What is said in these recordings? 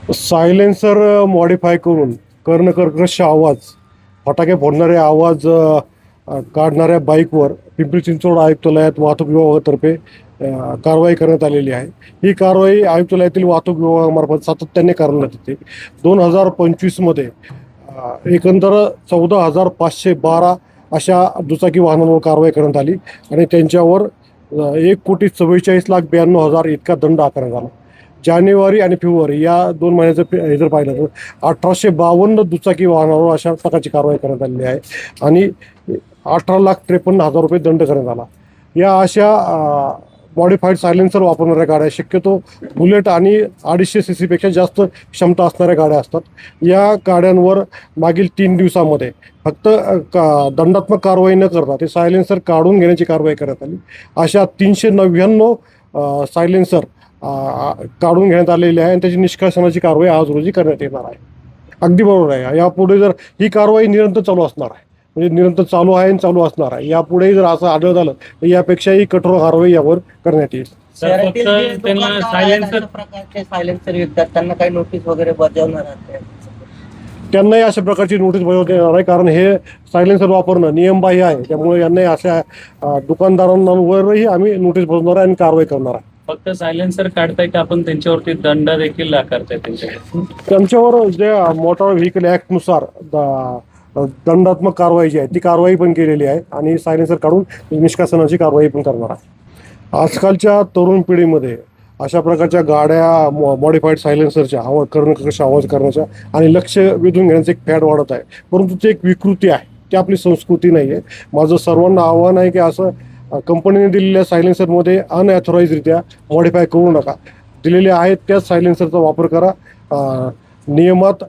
Silencer modify करून कर्णकर्कश आवाज, फटाके फोडणारे आवाज काढणाऱ्या बाईकवर पिंपरी चिंचवड आयुक्तालयात वाहतूक विभागातर्फे कारवाई करण्यात आलेली आहे. ही कारवाई आयुक्तालयातील वाहतूक विभागामार्फत सातत्याने करण्यात येते. 2025मध्ये एकंदर 14,512 अशा दुचाकी वाहनांवर कारवाई करण्यात आली आणि त्यांच्यावर 1,44,92,000 इतका दंड आकारण्यात आला. जानेवारी आणि फेब्रुवारी या 2 महिन्याचं हे जर पाहिलं तर 1,852 दुचाकी वाहनावर अशा प्रकारची कारवाई करण्यात आलेली आहे आणि 18,53,000 रुपये दंड करण्यात आला. या अशा मॉडिफाईड सायलेन्सर वापरणाऱ्या गाड्या शक्यतो बुलेट आणि 250 cc पेक्षा जास्त क्षमता असणाऱ्या गाड्या असतात. या गाड्यांवर मागील 3 दिवसामध्ये फक्त दंडात्मक कारवाई न करता ते सायलेन्सर काढून घेण्याची कारवाई करण्यात आली. अशा 399 सायलेन्सर काढून घेण्यात आलेली आहे आणि त्याची निष्कासनाची कारवाई आज रोजी करण्यात येणार आहे. अगदी बरोबर आहे. यापुढे जर ही कारवाई निरंतर चालू असणार आहे, म्हणजे निरंतर चालू आहे आणि चालू असणार आहे. यापुढे जर असं आढळत आलं तर यापेक्षाही कठोर कारवाई यावर करण्यात येईल. शहरातील जे दुकानदार अशा प्रकारचे सायलेन्सर विकतात त्यांना काही नोटीस वगैरे बजावणार आहात? त्यांनाही अशा प्रकारची नोटीस बजावण्यात येणार आहे, कारण हे सायलेन्सर वापरणं नियमबाह्य आहे. त्यामुळे यांनाही अशा दुकानदारांवरही आम्ही नोटीस बजावणार आहे आणि कारवाई करणार आहे. फक्त सायलेन्सर काढताय का आपण त्यांच्यावरती दंड देखील आकारताय? त्यांच्यावर जे मोटार व्हेकल ॲक्टनुसार दंडात्मक कारवाई जी आहे ती कारवाई पण केलेली आहे आणि सायलेन्सर काढून निष्कासनाची कारवाई पण करणार आहे. आजकालच्या तरुण पिढीमध्ये अशा प्रकारच्या गाड्या मॉडिफाईड सायलेन्सरच्या कर्णकर्कश आवाज करण्याच्या आणि लक्ष वेधून घेण्याचं एक फॅड वाढत आहे. परंतु ते एक विकृती आहे, ती आपली संस्कृती नाही आहे. माझं सर्वांना आव्हान आहे की असं कंपनीने दिलेल्या सायलेन्सरमध्ये अनॲथॉराइजरित्या मॉडिफाय करू नका. दिलेले आहेत त्याच सायलेन्सरचा वापर करा. नियमात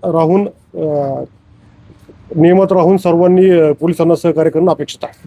राहून सर्वांनी पोलिसांना सहकार्य करणं अपेक्षित आहे.